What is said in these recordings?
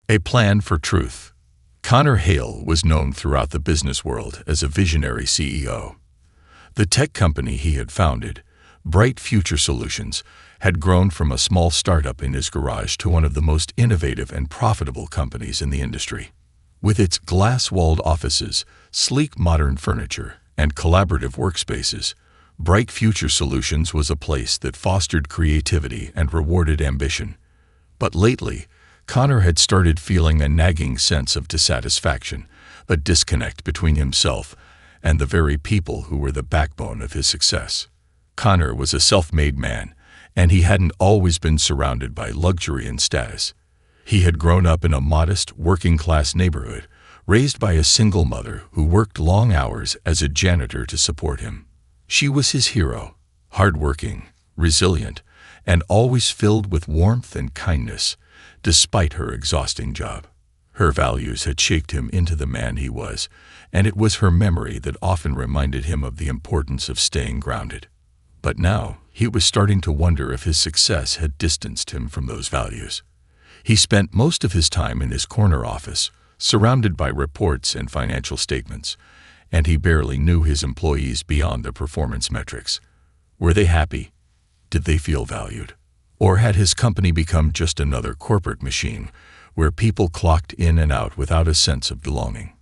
A plan for truth. Connor Hale was known throughout the business world as a visionary CEO. The tech company he had founded, Bright Future Solutions, had grown from a small startup in his garage to one of the most innovative and profitable companies in the industry. With its glass-walled offices, sleek modern furniture, and collaborative workspaces, Bright Future Solutions was a place that fostered creativity and rewarded ambition. But lately, Connor had started feeling a nagging sense of dissatisfaction, a disconnect between himself and the very people who were the backbone of his success. Connor was a self-made man, and he hadn't always been surrounded by luxury and status. He had grown up in a modest, working-class neighborhood, raised by a single mother who worked long hours as a janitor to support him. She was his hero, hardworking, resilient, and always filled with warmth and kindness, despite her exhausting job. Her values had shaped him into the man he was, and it was her memory that often reminded him of the importance of staying grounded. But now, he was starting to wonder if his success had distanced him from those values. He spent most of his time in his corner office, surrounded by reports and financial statements, and he barely knew his employees beyond the performance metrics. Were they happy? Did they feel valued? Or had his company become just another corporate machine where people clocked in and out without a sense of belonging?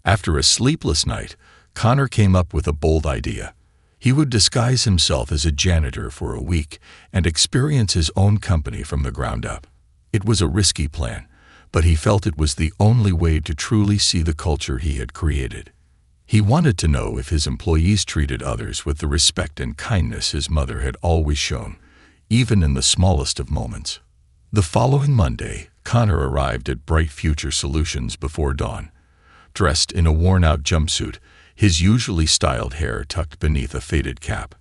After a sleepless night, Connor came up with a bold idea. He would disguise himself as a janitor for a week and experience his own company from the ground up. It was a risky plan, but he felt it was the only way to truly see the culture he had created. He wanted to know if his employees treated others with the respect and kindness his mother had always shown, even in the smallest of moments. The following Monday, Connor arrived at Bright Future Solutions before dawn. Dressed in a worn-out jumpsuit, his usually styled hair tucked beneath a faded cap.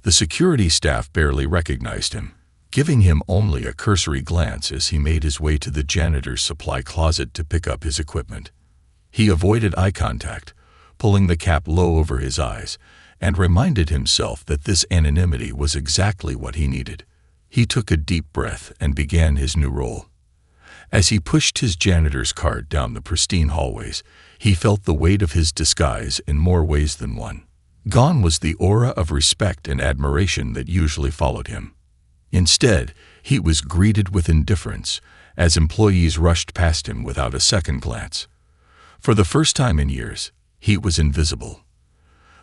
The security staff barely recognized him, giving him only a cursory glance as he made his way to the janitor's supply closet to pick up his equipment. He avoided eye contact, pulling the cap low over his eyes, and reminded himself that this anonymity was exactly what he needed. He took a deep breath and began his new role. As he pushed his janitor's cart down the pristine hallways, he felt the weight of his disguise in more ways than one. Gone was the aura of respect and admiration that usually followed him. Instead, he was greeted with indifference as employees rushed past him without a second glance. For the first time in years, he was invisible.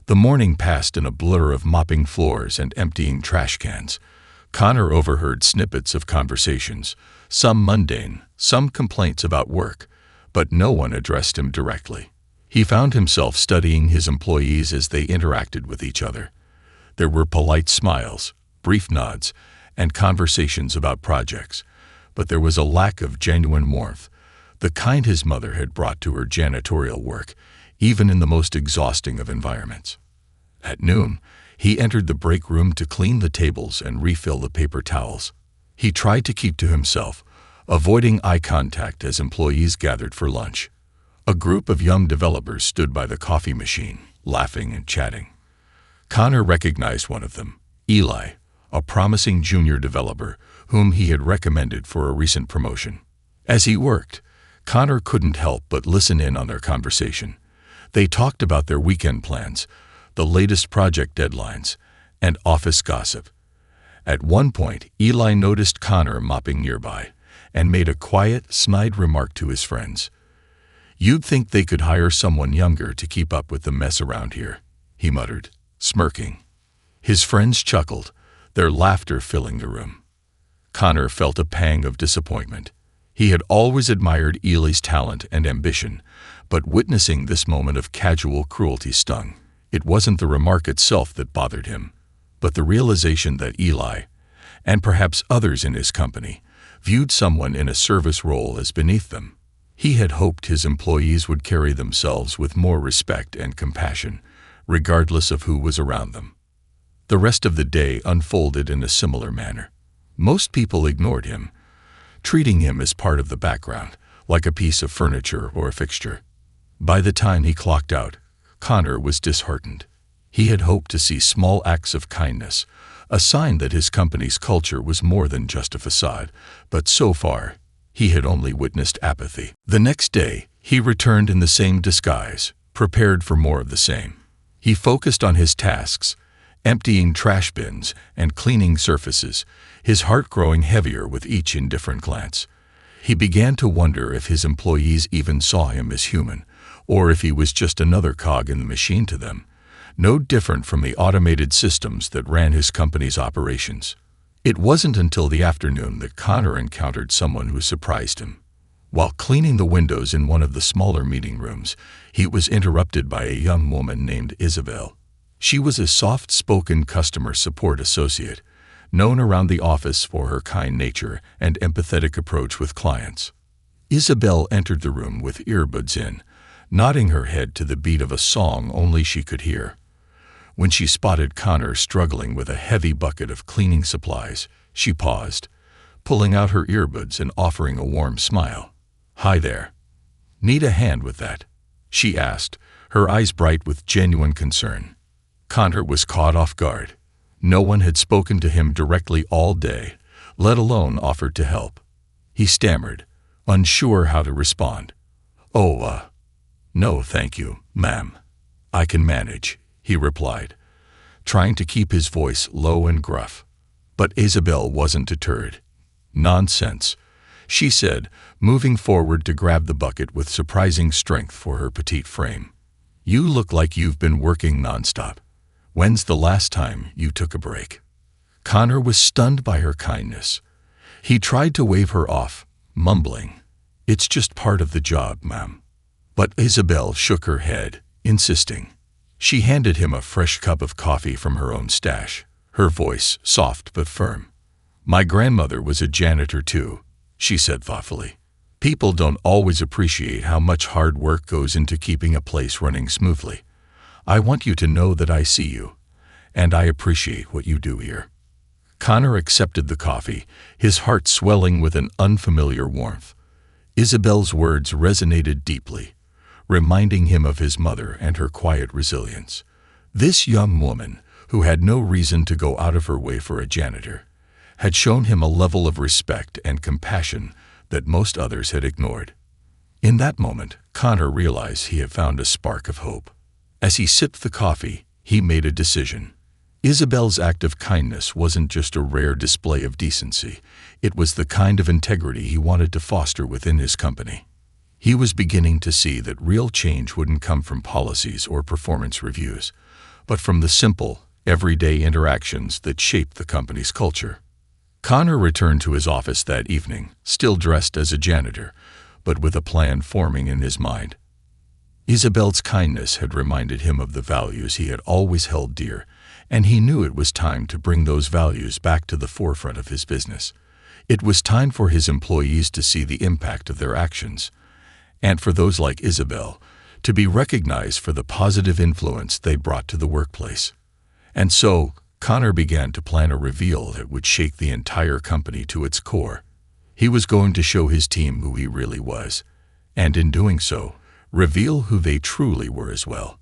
The morning passed in a blur of mopping floors and emptying trash cans. Connor overheard snippets of conversations, some mundane, some complaints about work, but no one addressed him directly. He found himself studying his employees as they interacted with each other. There were polite smiles, brief nods, and conversations about projects, but there was a lack of genuine warmth, the kind his mother had brought to her janitorial work, even in the most exhausting of environments. At noon, he entered the break room to clean the tables and refill the paper towels. He tried to keep to himself, avoiding eye contact as employees gathered for lunch. A group of young developers stood by the coffee machine, laughing and chatting. Connor recognized one of them, Eli, a promising junior developer whom he had recommended for a recent promotion. As he worked, Connor couldn't help but listen in on their conversation. They talked about their weekend plans, the latest project deadlines, and office gossip. At one point, Eli noticed Connor mopping nearby and made a quiet, snide remark to his friends. "You'd think they could hire someone younger to keep up with the mess around here," he muttered, smirking. His friends chuckled, their laughter filling the room. Connor felt a pang of disappointment. He had always admired Eli's talent and ambition, but witnessing this moment of casual cruelty stung. It wasn't the remark itself that bothered him, but the realization that Eli, and perhaps others in his company, viewed someone in a service role as beneath them. He had hoped his employees would carry themselves with more respect and compassion, regardless of who was around them. The rest of the day unfolded in a similar manner. Most people ignored him, treating him as part of the background, like a piece of furniture or a fixture. By the time he clocked out, Connor was disheartened. He had hoped to see small acts of kindness, a sign that his company's culture was more than just a facade, but so far, He had only witnessed apathy. The next day, he returned in the same disguise, prepared for more of the same. He focused on his tasks, emptying trash bins and cleaning surfaces, his heart growing heavier with each indifferent glance. He began to wonder if his employees even saw him as human, or if he was just another cog in the machine to them, no different from the automated systems that ran his company's operations. It wasn't until the afternoon that Connor encountered someone who surprised him. While cleaning the windows in one of the smaller meeting rooms, he was interrupted by a young woman named Isabel. She was a soft-spoken customer support associate, known around the office for her kind nature and empathetic approach with clients. Isabel entered the room with earbuds in, nodding her head to the beat of a song only she could hear. When she spotted Connor struggling with a heavy bucket of cleaning supplies, she paused, pulling out her earbuds and offering a warm smile. "Hi there. Need a hand with that?" she asked, her eyes bright with genuine concern. Connor was caught off guard. No one had spoken to him directly all day, let alone offered to help. He stammered, unsure how to respond. No, thank you, ma'am. I can manage," he replied, trying to keep his voice low and gruff. But Isabel wasn't deterred. "Nonsense," she said, moving forward to grab the bucket with surprising strength for her petite frame. "You look like you've been working nonstop. When's the last time you took a break?" Connor was stunned by her kindness. He tried to wave her off, mumbling, "It's just part of the job, ma'am." But Isabel shook her head, insisting. She handed him a fresh cup of coffee from her own stash, her voice soft but firm. "My grandmother was a janitor too," she said thoughtfully. "People don't always appreciate how much hard work goes into keeping a place running smoothly. I want you to know that I see you, and I appreciate what you do here." Connor accepted the coffee, his heart swelling with an unfamiliar warmth. Isabel's words resonated deeply, reminding him of his mother and her quiet resilience. This young woman, who had no reason to go out of her way for a janitor, had shown him a level of respect and compassion that most others had ignored. In that moment, Connor realized he had found a spark of hope. As he sipped the coffee, he made a decision. Isabel's act of kindness wasn't just a rare display of decency. It was the kind of integrity he wanted to foster within his company. He was beginning to see that real change wouldn't come from policies or performance reviews, but from the simple, everyday interactions that shaped the company's culture. Connor returned to his office that evening, still dressed as a janitor, but with a plan forming in his mind. Isabel's kindness had reminded him of the values he had always held dear, and he knew it was time to bring those values back to the forefront of his business. It was time for his employees to see the impact of their actions, and for those like Isabel to be recognized for the positive influence they brought to the workplace. And so, Connor began to plan a reveal that would shake the entire company to its core. He was going to show his team who he really was, and in doing so, reveal who they truly were as well.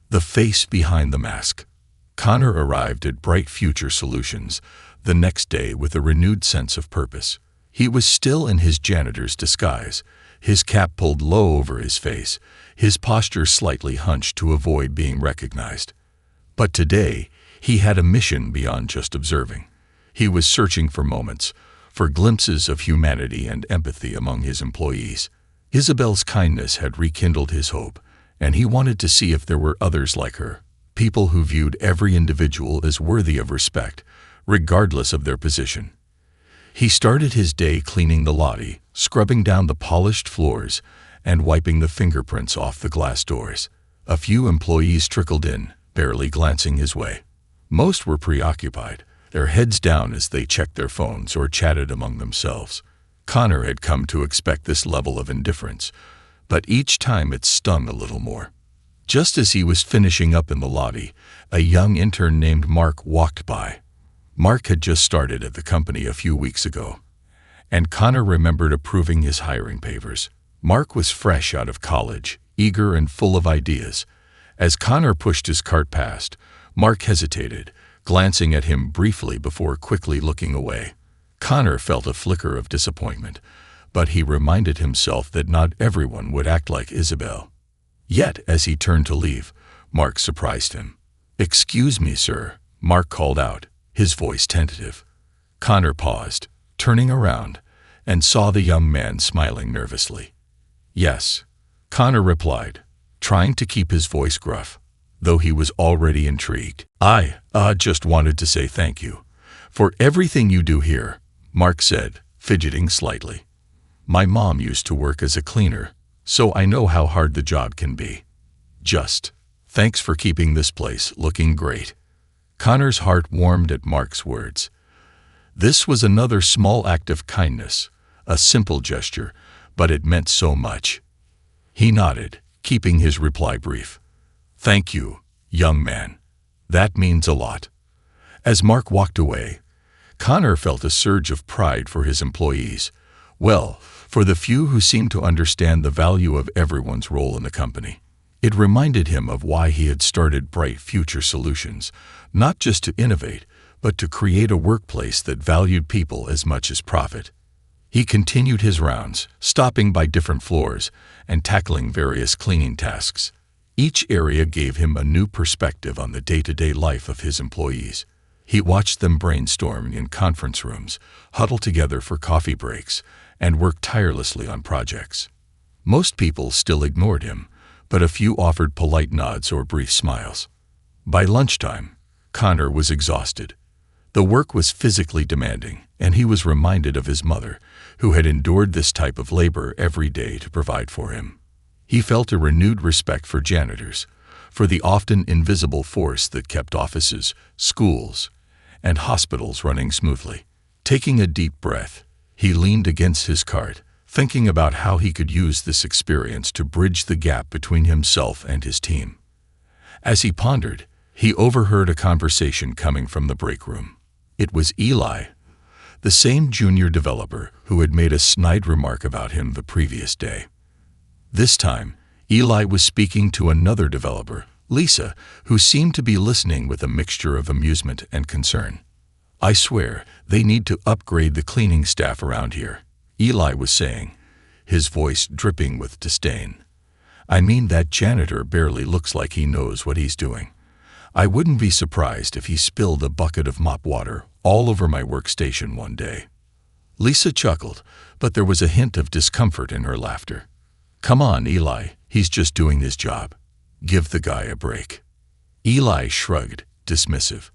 The face behind the mask. Connor arrived at Bright Future Solutions the next day with a renewed sense of purpose. He was still in his janitor's disguise, his cap pulled low over his face, his posture slightly hunched to avoid being recognized. But today, he had a mission beyond just observing. He was searching for moments, for glimpses of humanity and empathy among his employees. Isabel's kindness had rekindled his hope, and he wanted to see if there were others like her, people who viewed every individual as worthy of respect, regardless of their position. He started his day cleaning the lobby, scrubbing down the polished floors, and wiping the fingerprints off the glass doors. A few employees trickled in, barely glancing his way. Most were preoccupied, their heads down as they checked their phones or chatted among themselves. Connor had come to expect this level of indifference, but each time it stung a little more. Just as he was finishing up in the lobby, a young intern named Mark walked by. Mark had just started at the company a few weeks ago, and Connor remembered approving his hiring papers. Mark was fresh out of college, eager and full of ideas. As Connor pushed his cart past, Mark hesitated, glancing at him briefly before quickly looking away. Connor felt a flicker of disappointment, but he reminded himself that not everyone would act like Isabel. Yet, as he turned to leave, Mark surprised him. "Excuse me, sir," Mark called out, his voice tentative. Connor paused, turning around, and saw the young man smiling nervously. "Yes," Connor replied, trying to keep his voice gruff, though he was already intrigued. I just wanted to say thank you for everything you do here," Mark said, fidgeting slightly. "My mom used to work as a cleaner, so I know how hard the job can be. Just thanks for keeping this place looking great." Connor's heart warmed at Mark's words. This was another small act of kindness, a simple gesture, but it meant so much. He nodded, keeping his reply brief. "Thank you, young man. That means a lot." As Mark walked away, Connor felt a surge of pride for his employees. Well, for the few who seemed to understand the value of everyone's role in the company. It reminded him of why he had started Bright Future Solutions, not just to innovate, but to create a workplace that valued people as much as profit. He continued his rounds, stopping by different floors and tackling various cleaning tasks. Each area gave him a new perspective on the day-to-day life of his employees. He watched them brainstorm in conference rooms, huddle together for coffee breaks, and work tirelessly on projects. Most people still ignored him, but a few offered polite nods or brief smiles. By lunchtime, Connor was exhausted. The work was physically demanding, and he was reminded of his mother, who had endured this type of labor every day to provide for him. He felt a renewed respect for janitors, for the often invisible force that kept offices, schools, and hospitals running smoothly. Taking a deep breath, he leaned against his cart, thinking about how he could use this experience to bridge the gap between himself and his team. As he pondered, he overheard a conversation coming from the break room. It was Eli, the same junior developer who had made a snide remark about him the previous day. This time, Eli was speaking to another developer, Lisa, who seemed to be listening with a mixture of amusement and concern. "I swear, they need to upgrade the cleaning staff around here," Eli was saying, his voice dripping with disdain. "I mean, that janitor barely looks like he knows what he's doing. I wouldn't be surprised if he spilled a bucket of mop water all over my workstation one day." Lisa chuckled, but there was a hint of discomfort in her laughter. "Come on, Eli, he's just doing his job. Give the guy a break." Eli shrugged, dismissive.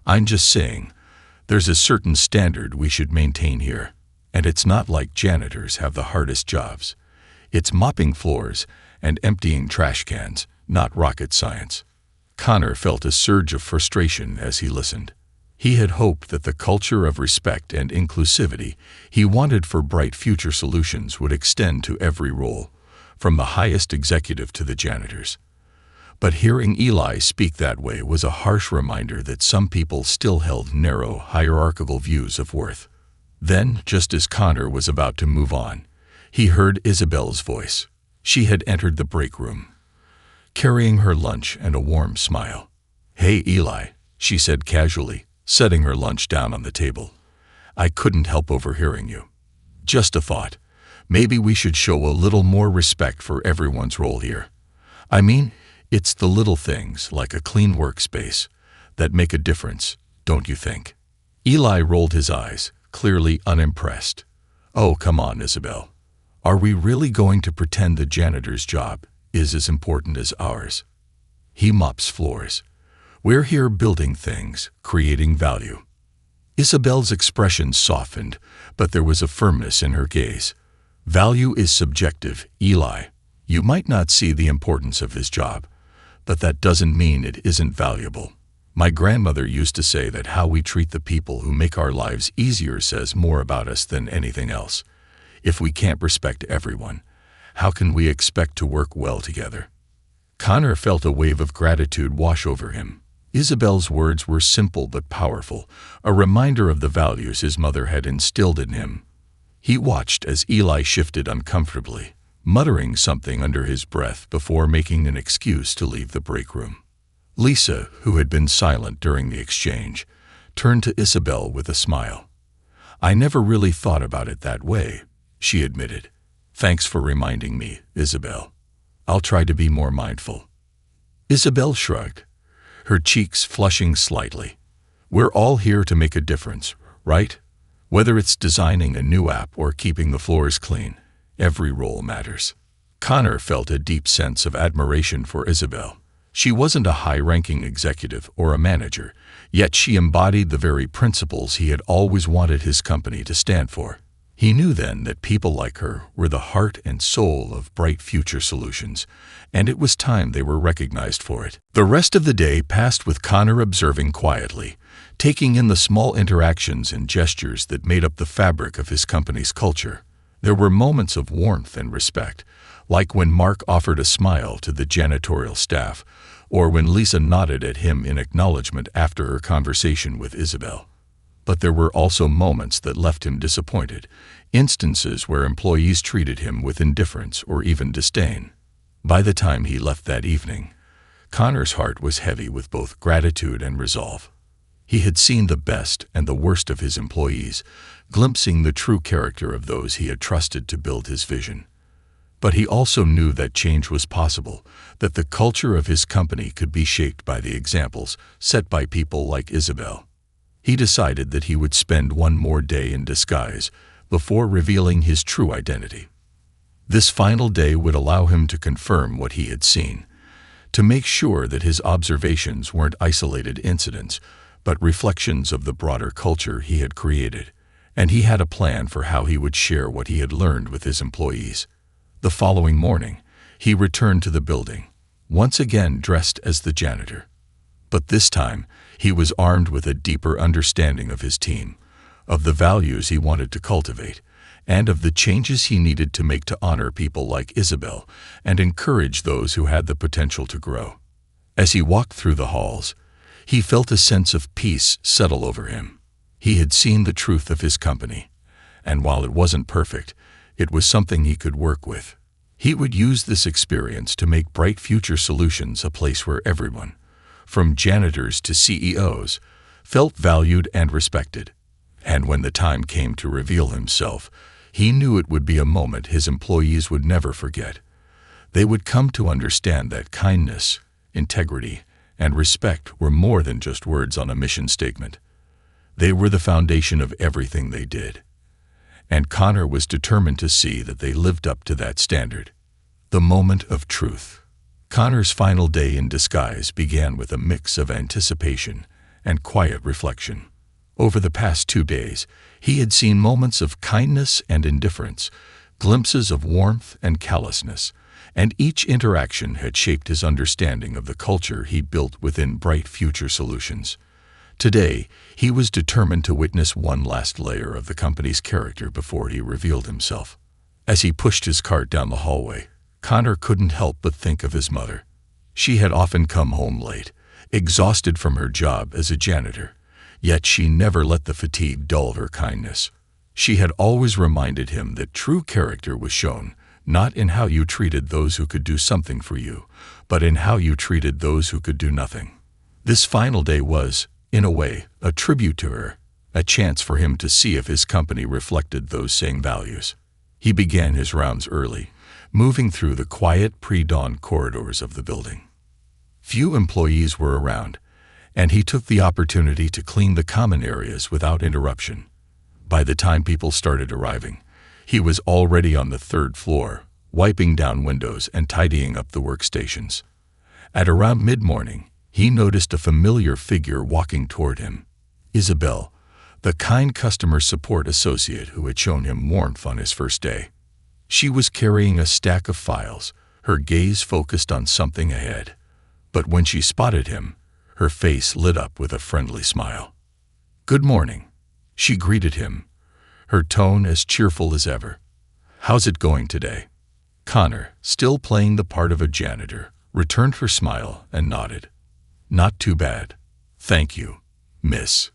"I'm just saying, there's a certain standard we should maintain here, and it's not like janitors have the hardest jobs. It's mopping floors and emptying trash cans, not rocket science." Connor felt a surge of frustration as he listened. He had hoped that the culture of respect and inclusivity he wanted for Bright Future Solutions would extend to every role, from the highest executive to the janitors. But hearing Eli speak that way was a harsh reminder that some people still held narrow, hierarchical views of worth. Then, just as Connor was about to move on, he heard Isabel's voice. She had entered the break room, carrying her lunch and a warm smile. "Hey, Eli," she said casually, setting her lunch down on the table. "I couldn't help overhearing you. Just a thought. Maybe we should show a little more respect for everyone's role here. I mean, it's the little things, like a clean workspace, that make a difference, don't you think?" Eli rolled his eyes, clearly unimpressed. "Oh, come on, Isabel. Are we really going to pretend the janitor's job is as important as ours? He mops floors. We're here building things, creating value." Isabel's expression softened, but there was a firmness in her gaze. "Value is subjective, Eli. You might not see the importance of his job, but that doesn't mean it isn't valuable. My grandmother used to say that how we treat the people who make our lives easier says more about us than anything else. If we can't respect everyone, how can we expect to work well together?" Connor felt a wave of gratitude wash over him. Isabel's words were simple but powerful, a reminder of the values his mother had instilled in him. He watched as Eli shifted uncomfortably, muttering something under his breath before making an excuse to leave the break room. Lisa, who had been silent during the exchange, turned to Isabel with a smile. "I never really thought about it that way," she admitted. "Thanks for reminding me, Isabel. I'll try to be more mindful." Isabel shrugged, her cheeks flushing slightly. "We're all here to make a difference, right? Whether it's designing a new app or keeping the floors clean, every role matters." Connor felt a deep sense of admiration for Isabel. She wasn't a high-ranking executive or a manager, yet she embodied the very principles he had always wanted his company to stand for. He knew then that people like her were the heart and soul of Bright Future Solutions, and it was time they were recognized for it. The rest of the day passed with Connor observing quietly, taking in the small interactions and gestures that made up the fabric of his company's culture. There were moments of warmth and respect, like when Mark offered a smile to the janitorial staff, or when Lisa nodded at him in acknowledgement after her conversation with Isabel. But there were also moments that left him disappointed, instances where employees treated him with indifference or even disdain. By the time he left that evening, Connor's heart was heavy with both gratitude and resolve. He had seen the best and the worst of his employees, glimpsing the true character of those he had trusted to build his vision. But he also knew that change was possible, that the culture of his company could be shaped by the examples set by people like Isabel. He decided that he would spend one more day in disguise before revealing his true identity. This final day would allow him to confirm what he had seen, to make sure that his observations weren't isolated incidents, but reflections of the broader culture he had created, and he had a plan for how he would share what he had learned with his employees. The following morning, he returned to the building, once again dressed as the janitor. But this time, he was armed with a deeper understanding of his team, of the values he wanted to cultivate, and of the changes he needed to make to honor people like Isabel and encourage those who had the potential to grow. As he walked through the halls, he felt a sense of peace settle over him. He had seen the truth of his company, and while it wasn't perfect, it was something he could work with. He would use this experience to make Bright Future Solutions a place where everyone, from janitors to CEOs, felt valued and respected. And when the time came to reveal himself, he knew it would be a moment his employees would never forget. They would come to understand that kindness, integrity, and respect were more than just words on a mission statement. They were the foundation of everything they did. And Connor was determined to see that they lived up to that standard. The moment of truth. Connor's final day in disguise began with a mix of anticipation and quiet reflection. Over the past 2 days, he had seen moments of kindness and indifference, glimpses of warmth and callousness, and each interaction had shaped his understanding of the culture he built within Bright Future Solutions. Today, he was determined to witness one last layer of the company's character before he revealed himself. As he pushed his cart down the hallway, Connor couldn't help but think of his mother. She had often come home late, exhausted from her job as a janitor, yet she never let the fatigue dull her kindness. She had always reminded him that true character was shown not in how you treated those who could do something for you, but in how you treated those who could do nothing. This final day was, in a way, a tribute to her, a chance for him to see if his company reflected those same values. He began his rounds early, moving through the quiet pre-dawn corridors of the building. Few employees were around, and he took the opportunity to clean the common areas without interruption. By the time people started arriving, he was already on the 3rd floor, wiping down windows and tidying up the workstations. At around mid-morning, he noticed a familiar figure walking toward him. Isabel, the kind customer support associate who had shown him warmth on his first day. She was carrying a stack of files, her gaze focused on something ahead. But when she spotted him, her face lit up with a friendly smile. "Good morning," she greeted him, her tone as cheerful as ever. "How's it going today?" Connor, still playing the part of a janitor, returned her smile and nodded. "Not too bad. Thank you, miss."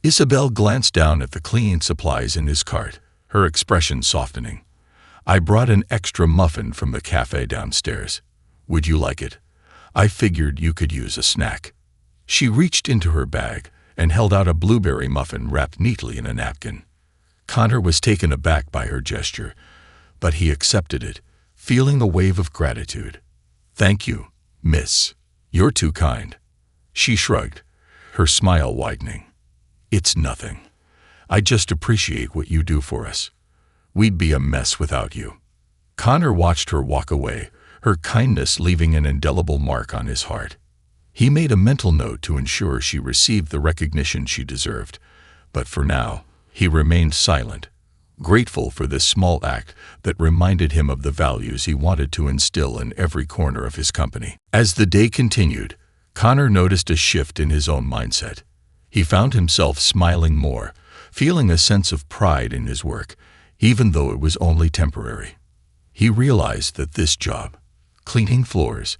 Isabel glanced down at the cleaning supplies in his cart, her expression softening. "I brought an extra muffin from the cafe downstairs. Would you like it? I figured you could use a snack." She reached into her bag and held out a blueberry muffin wrapped neatly in a napkin. Connor was taken aback by her gesture, but he accepted it, feeling a wave of gratitude. "Thank you, miss. You're too kind." She shrugged, her smile widening. "It's nothing. I just appreciate what you do for us. We'd be a mess without you." Connor watched her walk away, her kindness leaving an indelible mark on his heart. He made a mental note to ensure she received the recognition she deserved, but for now, he remained silent, grateful for this small act that reminded him of the values he wanted to instill in every corner of his company. As the day continued, Connor noticed a shift in his own mindset. He found himself smiling more, feeling a sense of pride in his work, even though it was only temporary. He realized that this job, cleaning floors,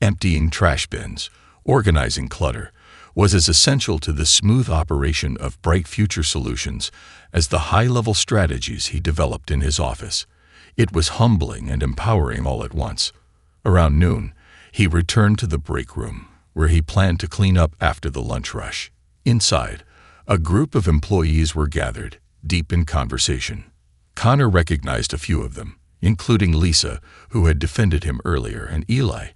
emptying trash bins, organizing clutter, was as essential to the smooth operation of Bright Future Solutions as the high-level strategies he developed in his office. It was humbling and empowering all at once. Around noon, he returned to the break room, where he planned to clean up after the lunch rush. Inside, a group of employees were gathered, deep in conversation. Connor recognized a few of them, including Lisa, who had defended him earlier, and Eli,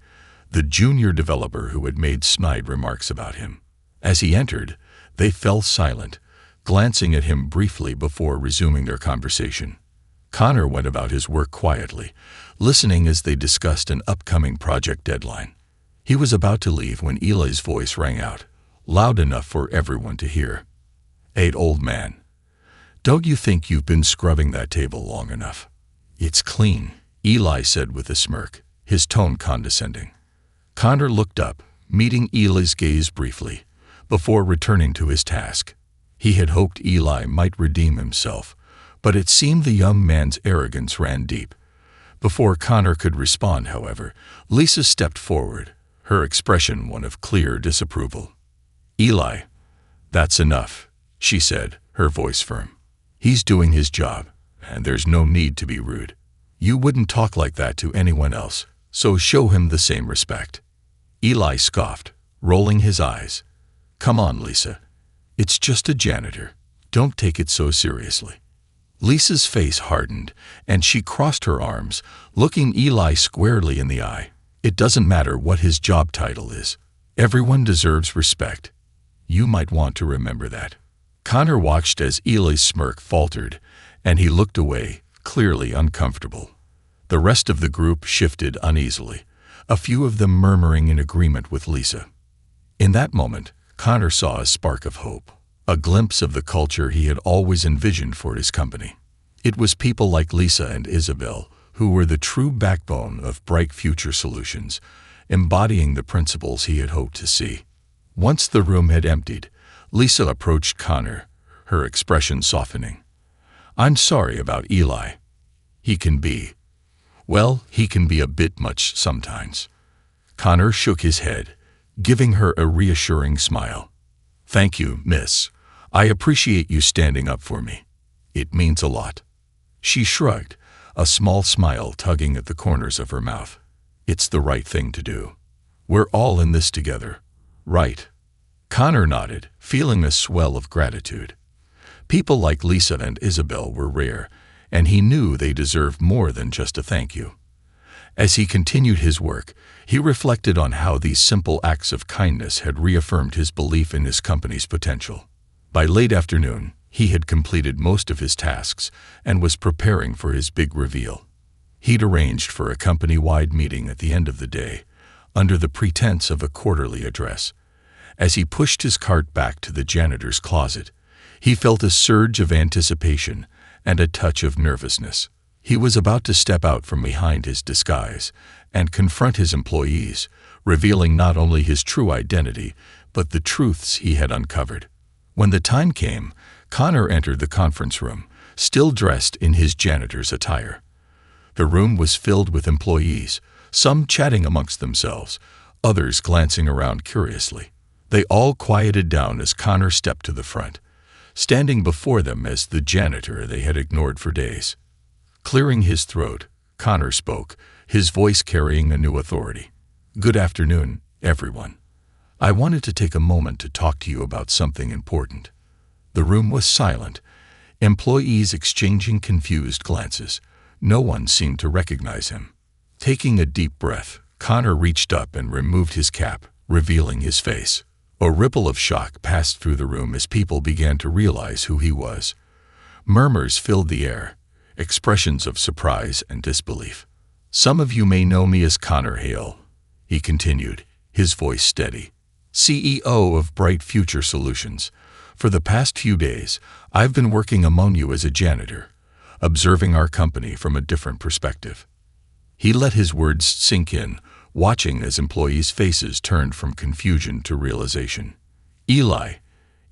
the junior developer who had made snide remarks about him. As he entered, they fell silent, glancing at him briefly before resuming their conversation. Connor went about his work quietly, listening as they discussed an upcoming project deadline. He was about to leave when Eli's voice rang out, loud enough for everyone to hear. "Hey, old man, don't you think you've been scrubbing that table long enough?" "It's clean," Eli said with a smirk, his tone condescending. Connor looked up, meeting Eli's gaze briefly, before returning to his task. He had hoped Eli might redeem himself, but it seemed the young man's arrogance ran deep. Before Connor could respond, however, Lisa stepped forward, her expression one of clear disapproval. "Eli, that's enough," she said, her voice firm. "He's doing his job, and there's no need to be rude. You wouldn't talk like that to anyone else, so show him the same respect." Eli scoffed, rolling his eyes. "Come on, Lisa. It's just a janitor. Don't take it so seriously." Lisa's face hardened, and she crossed her arms, looking Eli squarely in the eye. "It doesn't matter what his job title is. Everyone deserves respect. You might want to remember that." Connor watched as Eli's smirk faltered, and he looked away, clearly uncomfortable. The rest of the group shifted uneasily, a few of them murmuring in agreement with Lisa. In that moment, Connor saw a spark of hope, a glimpse of the culture he had always envisioned for his company. It was people like Lisa and Isabel who were the true backbone of Bright Future Solutions, embodying the principles he had hoped to see. Once the room had emptied, Lisa approached Connor, her expression softening. "I'm sorry about Eli. He can be a bit much sometimes." Connor shook his head, giving her a reassuring smile. "Thank you, miss. I appreciate you standing up for me. It means a lot." She shrugged, a small smile tugging at the corners of her mouth. "It's the right thing to do. We're all in this together, right?" Connor nodded, feeling a swell of gratitude. People like Lisa and Isabel were rare, and he knew they deserved more than just a thank you. As he continued his work, he reflected on how these simple acts of kindness had reaffirmed his belief in his company's potential. By late afternoon, he had completed most of his tasks and was preparing for his big reveal. He'd arranged for a company-wide meeting at the end of the day, under the pretense of a quarterly address. As he pushed his cart back to the janitor's closet, he felt a surge of anticipation and a touch of nervousness. He was about to step out from behind his disguise and confront his employees, revealing not only his true identity, but the truths he had uncovered. When the time came, Connor entered the conference room, still dressed in his janitor's attire. The room was filled with employees, some chatting amongst themselves, others glancing around curiously. They all quieted down as Connor stepped to the front, standing before them as the janitor they had ignored for days. Clearing his throat, Connor spoke, his voice carrying a new authority. "Good afternoon, everyone. I wanted to take a moment to talk to you about something important." The room was silent, employees exchanging confused glances, No one seemed to recognize him. Taking a deep breath, Connor reached up and removed his cap, revealing his face. A ripple of shock passed through the room as people began to realize who he was. Murmurs filled the air, expressions of surprise and disbelief. "Some of you may know me as Connor Hale," he continued, his voice steady. "CEO of Bright Future Solutions. For the past few days, I've been working among you as a janitor, observing our company from a different perspective." He let his words sink in, watching as employees' faces turned from confusion to realization. Eli,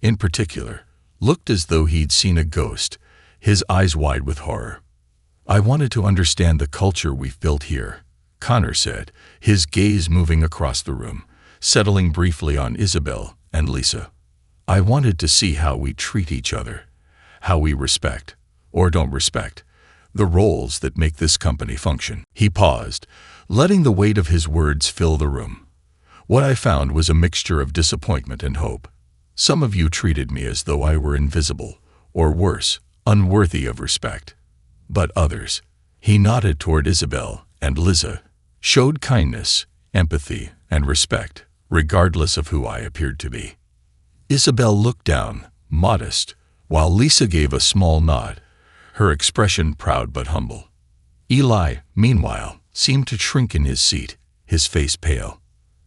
in particular, looked as though he'd seen a ghost, his eyes wide with horror. "I wanted to understand the culture we've built here," Connor said, his gaze moving across the room, settling briefly on Isabel and Lisa. "I wanted to see how we treat each other, how we respect, or don't respect, the roles that make this company function." He paused, letting the weight of his words fill the room. "What I found was a mixture of disappointment and hope. Some of you treated me as though I were invisible, or worse, unworthy of respect. But others," he nodded toward Isabel and Lisa, "showed kindness, empathy, and respect, regardless of who I appeared to be." Isabel looked down, modest, while Lisa gave a small nod, her expression proud but humble. Eli, meanwhile, seemed to shrink in his seat, his face pale.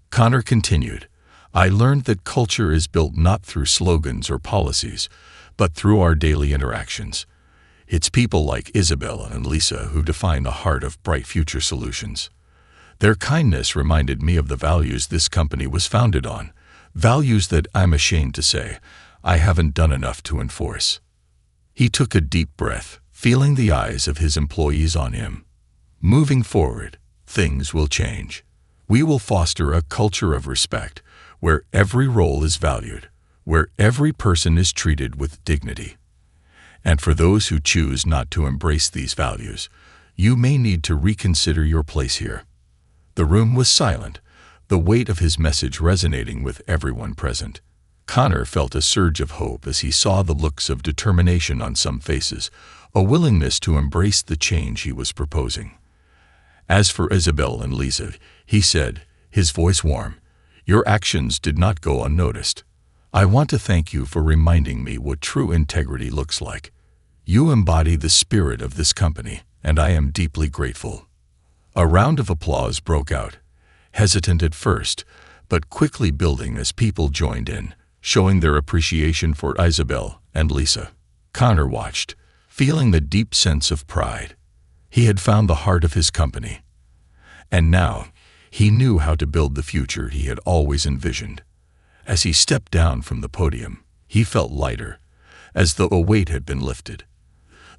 Connor continued, "I learned that culture is built not through slogans or policies, but through our daily interactions. It's people like Isabel and Lisa who define the heart of Bright Future Solutions. Their kindness reminded me of the values this company was founded on, values that I'm ashamed to say I haven't done enough to enforce." He took a deep breath, feeling the eyes of his employees on him. "Moving forward, things will change. We will foster a culture of respect, where every role is valued, where every person is treated with dignity. And for those who choose not to embrace these values, you may need to reconsider your place here." The room was silent, the weight of his message resonating with everyone present. Connor felt a surge of hope as he saw the looks of determination on some faces, a willingness to embrace the change he was proposing. As for Isabel and Lisa, he said, his voice warm, "Your actions did not go unnoticed. I want to thank you for reminding me what true integrity looks like. You embody the spirit of this company, and I am deeply grateful." A round of applause broke out, hesitant at first, but quickly building as people joined in, showing their appreciation for Isabel and Lisa. Connor watched, feeling the deep sense of pride. He had found the heart of his company. And now, he knew how to build the future he had always envisioned. As he stepped down from the podium, he felt lighter, as though a weight had been lifted.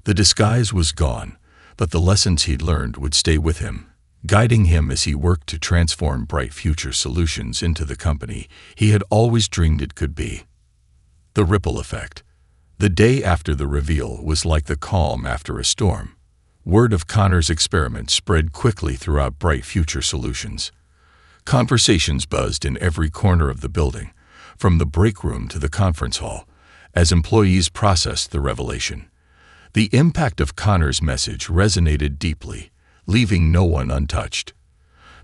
The disguise was gone, but the lessons he'd learned would stay with him, guiding him as he worked to transform Bright Future Solutions into the company he had always dreamed it could be. The ripple effect. The day after the reveal was like the calm after a storm. Word of Connor's experiment spread quickly throughout Bright Future Solutions. Conversations buzzed in every corner of the building, from the break room to the conference hall, as employees processed the revelation. The impact of Connor's message resonated deeply, leaving no one untouched.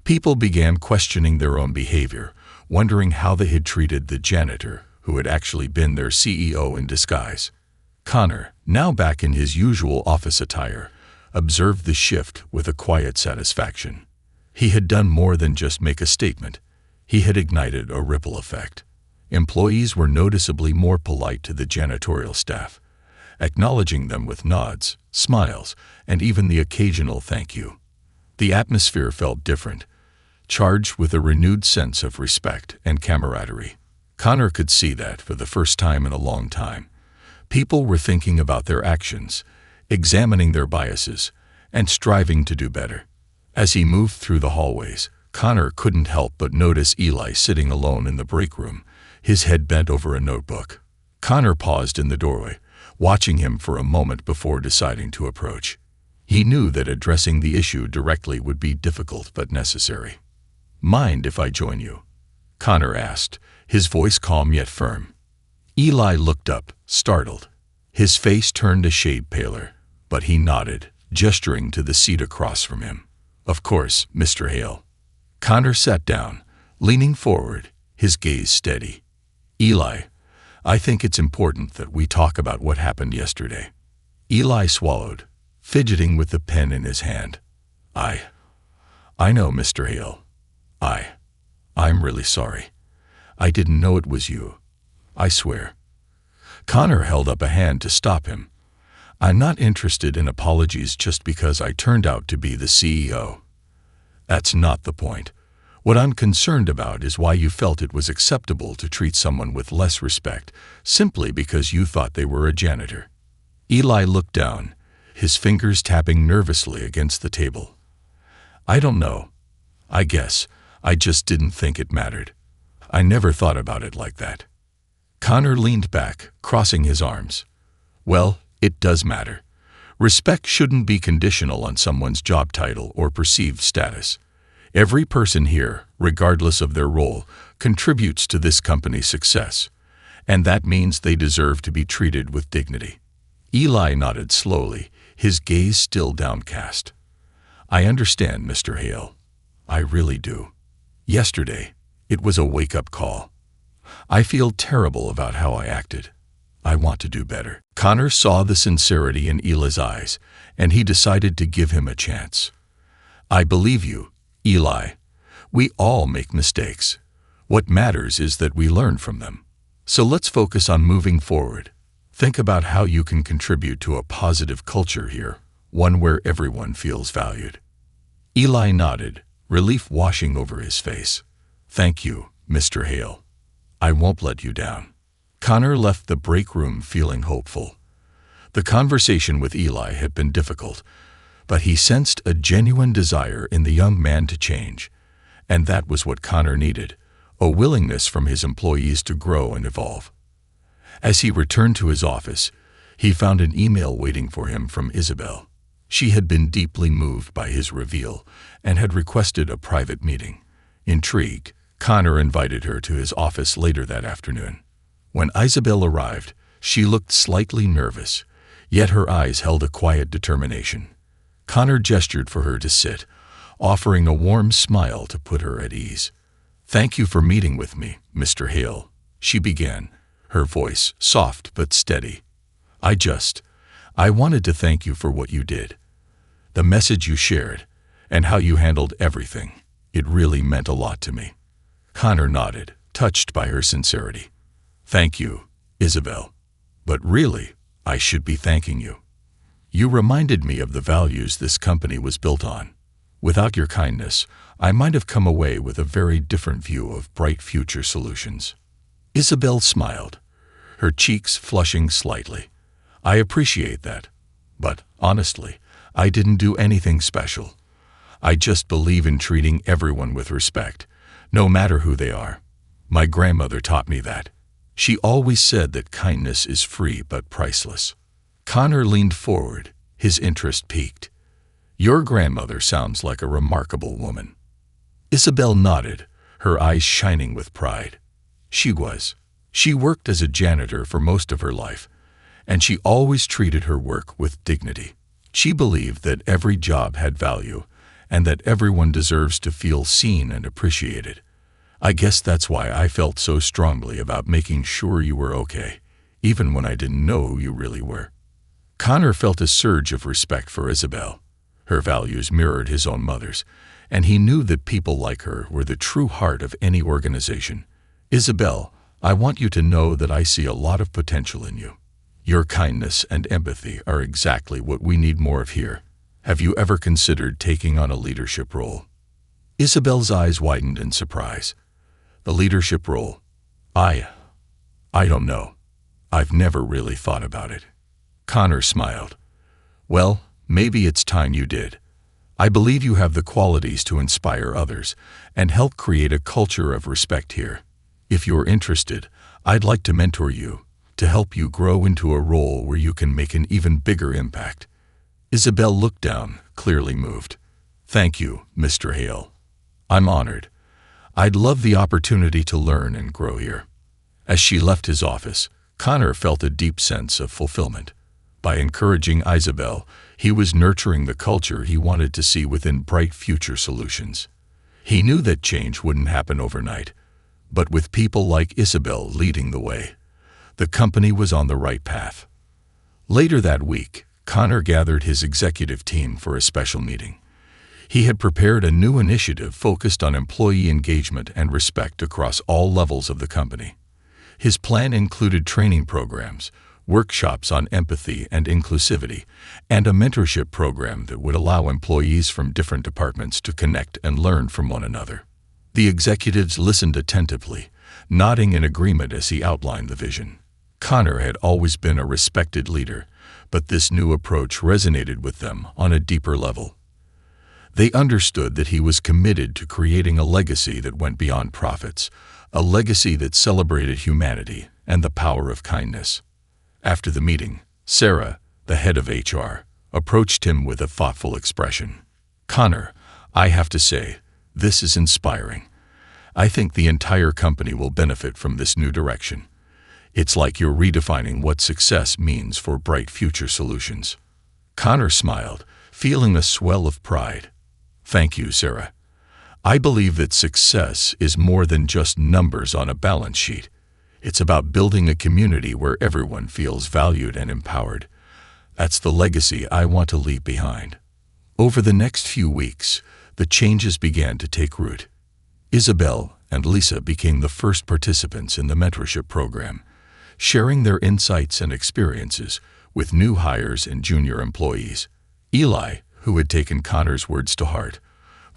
People began questioning their own behavior, wondering how they had treated the janitor, who had actually been their CEO in disguise. Connor, now back in his usual office attire, observed the shift with a quiet satisfaction. He had done more than just make a statement. He had ignited a ripple effect. Employees were noticeably more polite to the janitorial staff, acknowledging them with nods, smiles, and even the occasional thank you. The atmosphere felt different, charged with a renewed sense of respect and camaraderie. Connor could see that for the first time in a long time. People were thinking about their actions, examining their biases, and striving to do better. As he moved through the hallways, Connor couldn't help but notice Eli sitting alone in the break room, his head bent over a notebook. Connor paused in the doorway, watching him for a moment before deciding to approach. He knew that addressing the issue directly would be difficult but necessary. "Mind if I join you?" Connor asked, his voice calm yet firm. Eli looked up, startled. His face turned a shade paler, but he nodded, gesturing to the seat across from him. "Of course, Mr. Hale." Connor sat down, leaning forward, his gaze steady. "Eli, I think it's important that we talk about what happened yesterday." Eli swallowed, fidgeting with the pen in his hand. I know, Mr. Hale. I'm really sorry. I didn't know it was you. I swear." Connor held up a hand to stop him. "I'm not interested in apologies just because I turned out to be the CEO. That's not the point. What I'm concerned about is why you felt it was acceptable to treat someone with less respect simply because you thought they were a janitor." Eli looked down, his fingers tapping nervously against the table. "I don't know. I guess I just didn't think it mattered. I never thought about it like that." Connor leaned back, crossing his arms. "Well, it does matter. Respect shouldn't be conditional on someone's job title or perceived status. Every person here, regardless of their role, contributes to this company's success, and that means they deserve to be treated with dignity." Eli nodded slowly, his gaze still downcast. "I understand, Mr. Hale. I really do. Yesterday, it was a wake-up call. I feel terrible about how I acted. I want to do better." Connor saw the sincerity in Eli's eyes, and he decided to give him a chance. "I believe you, Eli. We all make mistakes. What matters is that we learn from them. So let's focus on moving forward. Think about how you can contribute to a positive culture here, one where everyone feels valued." Eli nodded, relief washing over his face. "Thank you, Mr. Hale. I won't let you down." Connor left the break room feeling hopeful. The conversation with Eli had been difficult, but he sensed a genuine desire in the young man to change, and that was what Connor needed, a willingness from his employees to grow and evolve. As he returned to his office, he found an email waiting for him from Isabel. She had been deeply moved by his reveal and had requested a private meeting. Intrigued, Connor invited her to his office later that afternoon. When Isabel arrived, she looked slightly nervous, yet her eyes held a quiet determination. Connor gestured for her to sit, offering a warm smile to put her at ease. "Thank you for meeting with me, Mr. Hale," she began, her voice soft but steady. I wanted to thank you for what you did. The message you shared, and how you handled everything. It really meant a lot to me." Connor nodded, touched by her sincerity. "Thank you, Isabel. But really, I should be thanking you. You reminded me of the values this company was built on. Without your kindness, I might have come away with a very different view of bright future solutions." Isabel smiled, her cheeks flushing slightly. "I appreciate that. But, honestly, I didn't do anything special. I just believe in treating everyone with respect, no matter who they are. My grandmother taught me that. She always said that kindness is free but priceless." Connor leaned forward, his interest piqued. "Your grandmother sounds like a remarkable woman." Isabel nodded, her eyes shining with pride. She was. She worked as a janitor for most of her life, and she always treated her work with dignity. She believed that every job had value, and that everyone deserves to feel seen and appreciated. "I guess that's why I felt so strongly about making sure you were okay, even when I didn't know who you really were." Connor felt a surge of respect for Isabel. Her values mirrored his own mother's, and he knew that people like her were the true heart of any organization. "Isabel, I want you to know that I see a lot of potential in you. Your kindness and empathy are exactly what we need more of here. Have you ever considered taking on a leadership role?" Isabel's eyes widened in surprise. "The leadership role? I don't know. I've never really thought about it." Connor smiled. "Well, maybe it's time you did. I believe you have the qualities to inspire others and help create a culture of respect here. If you're interested, I'd like to mentor you, to help you grow into a role where you can make an even bigger impact." Isabel looked down, clearly moved. "Thank you, Mr. Hale. I'm honored. I'd love the opportunity to learn and grow here." As she left his office, Connor felt a deep sense of fulfillment. By encouraging Isabel, He was nurturing the culture he wanted to see within Bright Future Solutions. He knew that change wouldn't happen overnight, but with people like Isabel leading the way, the company was on the right path. Later that week, Connor gathered his executive team for a special meeting. He had prepared a new initiative focused on employee engagement and respect across all levels of the company. His plan included training programs, workshops on empathy and inclusivity, and a mentorship program that would allow employees from different departments to connect and learn from one another. The executives listened attentively, nodding in agreement as he outlined the vision. Connor had always been a respected leader, but this new approach resonated with them on a deeper level. They understood that he was committed to creating a legacy that went beyond profits, a legacy that celebrated humanity and the power of kindness. After the meeting, Sarah, the head of HR, approached him with a thoughtful expression. "Connor, I have to say, this is inspiring. I think the entire company will benefit from this new direction. It's like you're redefining what success means for Bright Future Solutions." Connor smiled, feeling a swell of pride. "Thank you, Sarah. I believe that success is more than just numbers on a balance sheet. It's about building a community where everyone feels valued and empowered. That's the legacy I want to leave behind." Over the next few weeks, the changes began to take root. Isabel and Lisa became the first participants in the mentorship program, sharing their insights and experiences with new hires and junior employees. Eli, who had taken Connor's words to heart,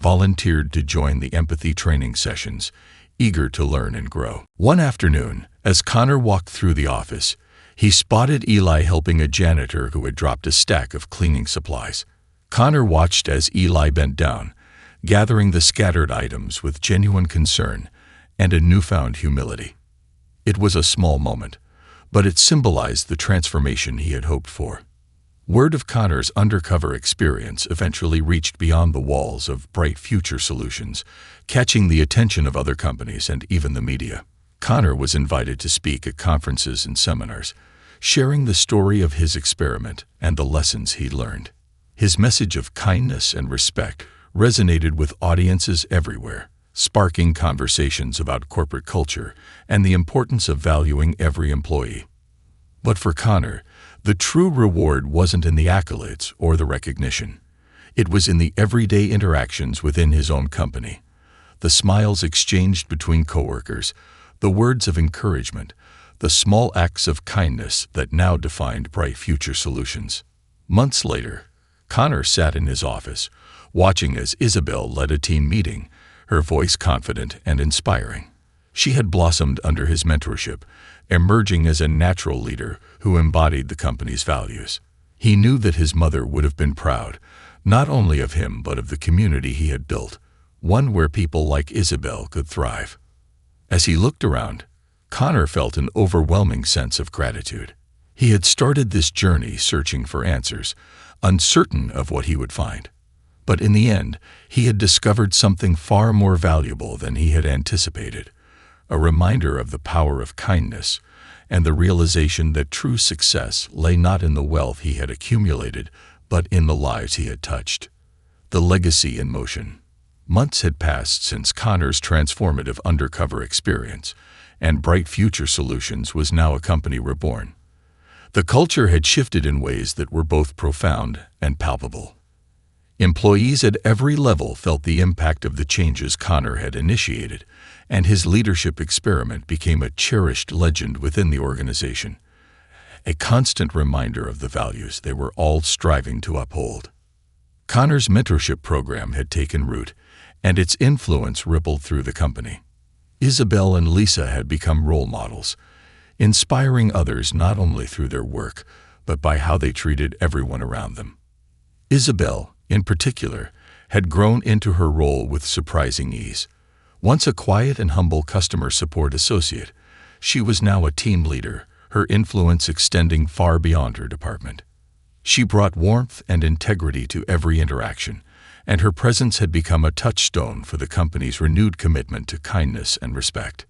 volunteered to join the empathy training sessions, eager to learn and grow. One afternoon, as Connor walked through the office, he spotted Eli helping a janitor who had dropped a stack of cleaning supplies. Connor watched as Eli bent down, gathering the scattered items with genuine concern and a newfound humility. It was a small moment, but it symbolized the transformation he had hoped for. Word of Connor's undercover experience eventually reached beyond the walls of Bright Future Solutions, catching the attention of other companies and even the media. Connor was invited to speak at conferences and seminars, sharing the story of his experiment and the lessons he learned. His message of kindness and respect resonated with audiences everywhere, sparking conversations about corporate culture and the importance of valuing every employee. But for Connor, the true reward wasn't in the accolades or the recognition. It was in the everyday interactions within his own company. The smiles exchanged between coworkers, the words of encouragement, the small acts of kindness that now defined Bright Future Solutions. Months later, Connor sat in his office, watching as Isabel led a team meeting, her voice confident and inspiring. She had blossomed under his mentorship, emerging as a natural leader who embodied the company's values. He knew that his mother would have been proud, not only of him but of the community he had built, one where people like Isabel could thrive. As he looked around, Connor felt an overwhelming sense of gratitude. He had started this journey searching for answers, uncertain of what he would find. But in the end, he had discovered something far more valuable than he had anticipated, a reminder of the power of kindness and the realization that true success lay not in the wealth he had accumulated, but in the lives he had touched. The legacy in motion. Months had passed since Connor's transformative undercover experience, and Bright Future Solutions was now a company reborn. The culture had shifted in ways that were both profound and palpable. Employees at every level felt the impact of the changes Connor had initiated, and his leadership experiment became a cherished legend within the organization, a constant reminder of the values they were all striving to uphold. Connor's mentorship program had taken root, and its influence rippled through the company. Isabel and Lisa had become role models, inspiring others not only through their work, but by how they treated everyone around them. Isabel, in particular, had grown into her role with surprising ease. Once a quiet and humble customer support associate, she was now a team leader, her influence extending far beyond her department. She brought warmth and integrity to every interaction, and her presence had become a touchstone for the company's renewed commitment to kindness and respect.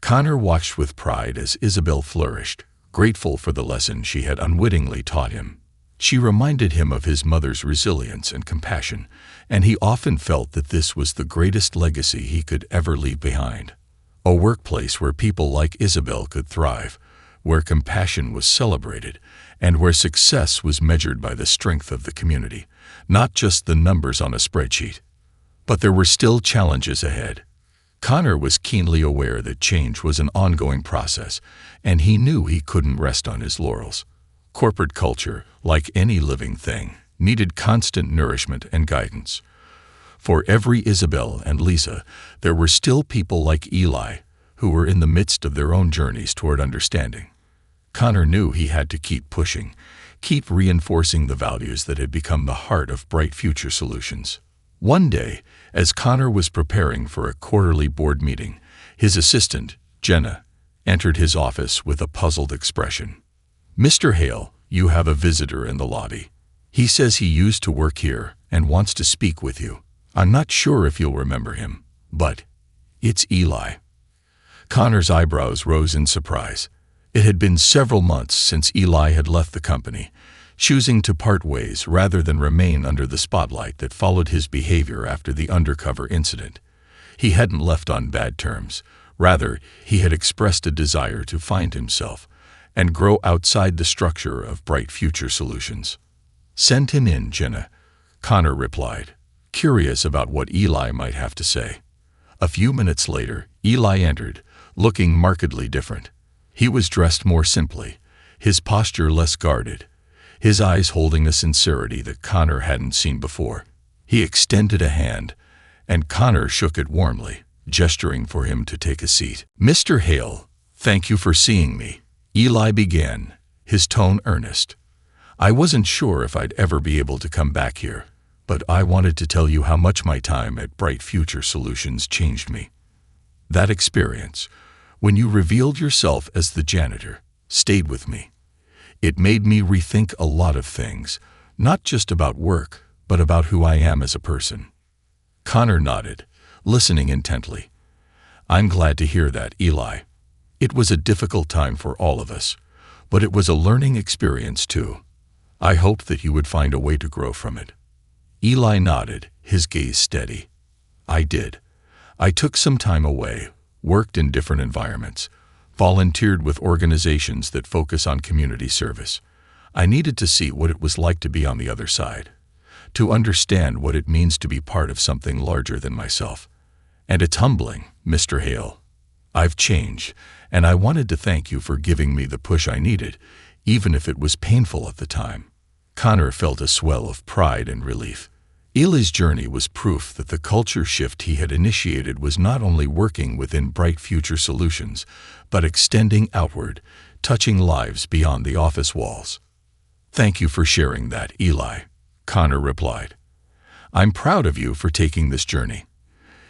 Connor watched with pride as Isabel flourished, grateful for the lesson she had unwittingly taught him. She reminded him of his mother's resilience and compassion, and he often felt that this was the greatest legacy he could ever leave behind. A workplace where people like Isabel could thrive, where compassion was celebrated, and where success was measured by the strength of the community, not just the numbers on a spreadsheet. But there were still challenges ahead. Connor was keenly aware that change was an ongoing process, and he knew he couldn't rest on his laurels. Corporate culture, like any living thing, needed constant nourishment and guidance. For every Isabel and Lisa, there were still people like Eli, who were in the midst of their own journeys toward understanding. Connor knew he had to keep pushing, keep reinforcing the values that had become the heart of Bright Future Solutions. One day, as Connor was preparing for a quarterly board meeting, his assistant, Jenna, entered his office with a puzzled expression. "Mr. Hale, you have a visitor in the lobby. He says he used to work here and wants to speak with you. I'm not sure if you'll remember him, but it's Eli." Connor's eyebrows rose in surprise. It had been several months since Eli had left the company, choosing to part ways rather than remain under the spotlight that followed his behavior after the undercover incident. He hadn't left on bad terms. Rather, he had expressed a desire to find himself and grow outside the structure of Bright Future Solutions. "Send him in, Jenna," Connor replied, curious about what Eli might have to say. A few minutes later, Eli entered, looking markedly different. He was dressed more simply, his posture less guarded, his eyes holding a sincerity that Connor hadn't seen before. He extended a hand, and Connor shook it warmly, gesturing for him to take a seat. "Mr. Hale, thank you for seeing me," Eli began, his tone earnest. "I wasn't sure if I'd ever be able to come back here, but I wanted to tell you how much my time at Bright Future Solutions changed me. That experience, when you revealed yourself as the janitor, stayed with me. It made me rethink a lot of things, not just about work, but about who I am as a person." Connor nodded, listening intently. "I'm glad to hear that, Eli. It was a difficult time for all of us, but it was a learning experience too. I hoped that you would find a way to grow from it." Eli nodded, his gaze steady. "I did. I took some time away, worked in different environments, volunteered with organizations that focus on community service. I needed to see what it was like to be on the other side, to understand what it means to be part of something larger than myself. And it's humbling, Mr. Hale. I've changed, and I wanted to thank you for giving me the push I needed, even if it was painful at the time." Connor felt a swell of pride and relief. Eli's journey was proof that the culture shift he had initiated was not only working within Bright Future Solutions, but extending outward, touching lives beyond the office walls. "Thank you for sharing that, Eli," Connor replied. "I'm proud of you for taking this journey.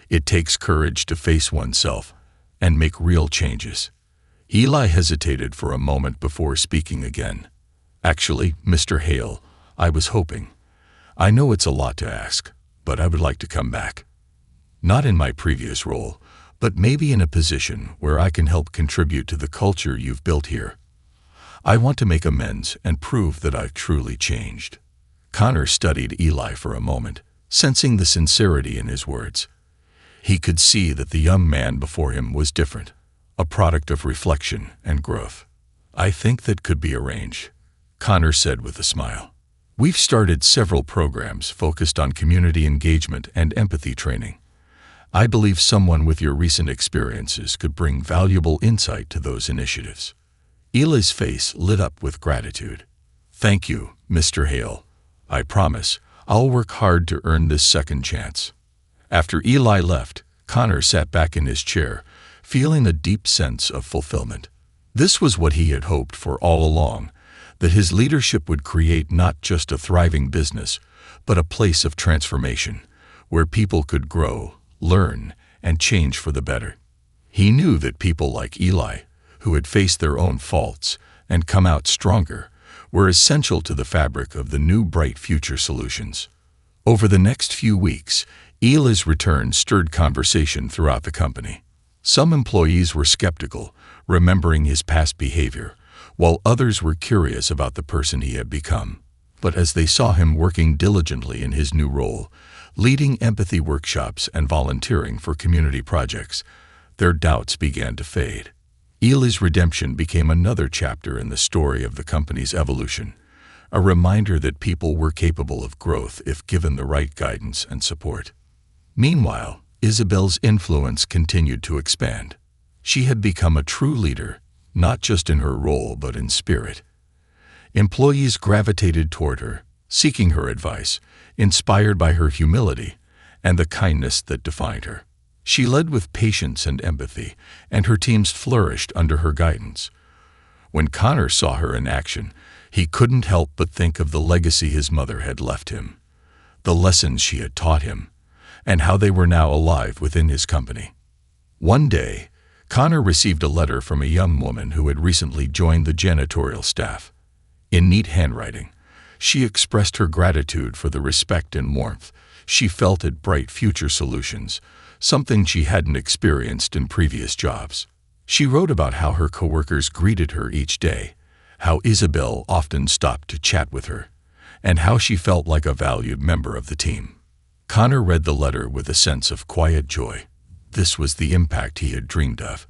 It takes courage to face oneself and make real changes." Eli hesitated for a moment before speaking again. "Actually, Mr. Hale, I was hoping. I know it's a lot to ask, but I would like to come back. Not in my previous role, but maybe in a position where I can help contribute to the culture you've built here. I want to make amends and prove that I've truly changed." Connor studied Eli for a moment, sensing the sincerity in his words. He could see that the young man before him was different, a product of reflection and growth. "I think that could be arranged," Connor said with a smile. "We've started several programs focused on community engagement and empathy training. I believe someone with your recent experiences could bring valuable insight to those initiatives." Eli's face lit up with gratitude. "Thank you, Mr. Hale. I promise I'll work hard to earn this second chance." After Eli left, Connor sat back in his chair, feeling a deep sense of fulfillment. This was what he had hoped for all along, that his leadership would create not just a thriving business, but a place of transformation, where people could grow, learn, and change for the better. He knew that people like Eli, who had faced their own faults and come out stronger, were essential to the fabric of the new Bright Future Solutions. Over the next few weeks, Eli's return stirred conversation throughout the company. Some employees were skeptical, remembering his past behavior, while others were curious about the person he had become. But as they saw him working diligently in his new role, leading empathy workshops and volunteering for community projects, their doubts began to fade. Eli's redemption became another chapter in the story of the company's evolution, a reminder that people were capable of growth if given the right guidance and support. Meanwhile, Isabel's influence continued to expand. She had become a true leader, not just in her role but in spirit. Employees gravitated toward her, seeking her advice, inspired by her humility and the kindness that defined her. She led with patience and empathy, and her teams flourished under her guidance. When Connor saw her in action, he couldn't help but think of the legacy his mother had left him, the lessons she had taught him, and how they were now alive within his company. One day, Connor received a letter from a young woman who had recently joined the janitorial staff. In neat handwriting, she expressed her gratitude for the respect and warmth she felt at Bright Future Solutions, something she hadn't experienced in previous jobs. She wrote about how her coworkers greeted her each day, how Isabel often stopped to chat with her, and how she felt like a valued member of the team. Connor read the letter with a sense of quiet joy. This was the impact he had dreamed of,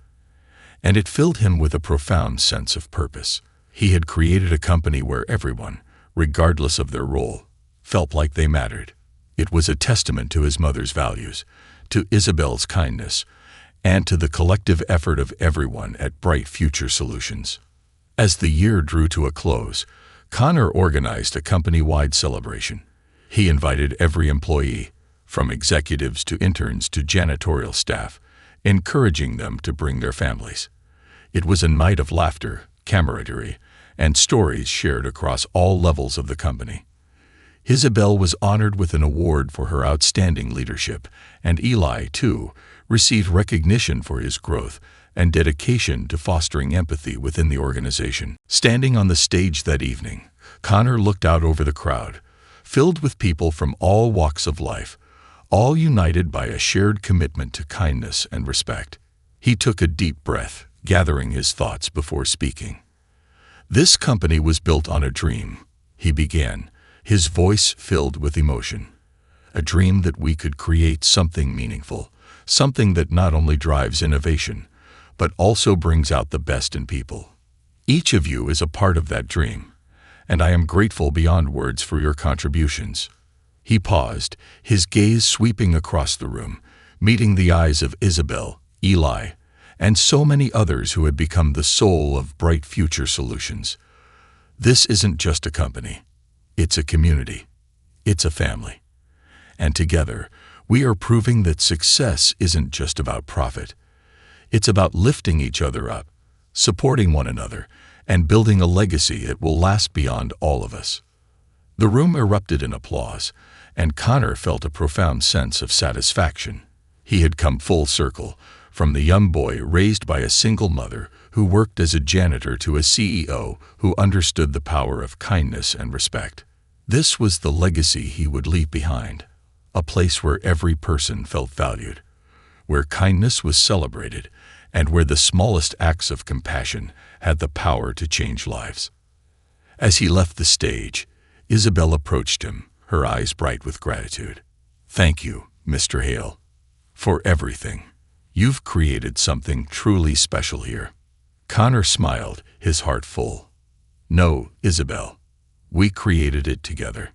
and it filled him with a profound sense of purpose. He had created a company where everyone, regardless of their role, felt like they mattered. It was a testament to his mother's values, to Isabel's kindness, and to the collective effort of everyone at Bright Future Solutions. As the year drew to a close, Connor organized a company-wide celebration. He invited every employee, from executives to interns to janitorial staff, encouraging them to bring their families. It was a night of laughter, camaraderie, and stories shared across all levels of the company. Isabel was honored with an award for her outstanding leadership, and Eli, too, received recognition for his growth and dedication to fostering empathy within the organization. Standing on the stage that evening, Connor looked out over the crowd, filled with people from all walks of life, all united by a shared commitment to kindness and respect. He took a deep breath, gathering his thoughts before speaking. "This company was built on a dream," he began, his voice filled with emotion. "A dream that we could create something meaningful, something that not only drives innovation, but also brings out the best in people. Each of you is a part of that dream, and I am grateful beyond words for your contributions." He paused, his gaze sweeping across the room, meeting the eyes of Isabel, Eli, and so many others who had become the soul of Bright Future Solutions. "This isn't just a company. It's a community. It's a family. And together, we are proving that success isn't just about profit. It's about lifting each other up, supporting one another, and building a legacy that will last beyond all of us." The room erupted in applause, and Connor felt a profound sense of satisfaction. He had come full circle, from the young boy raised by a single mother who worked as a janitor to a CEO who understood the power of kindness and respect. This was the legacy he would leave behind, a place where every person felt valued, where kindness was celebrated, and where the smallest acts of compassion had the power to change lives. As he left the stage, Isabel approached him, her eyes bright with gratitude. "Thank you, Mr. Hale, for everything. You've created something truly special here." Connor smiled, his heart full. "No, Isabel, we created it together."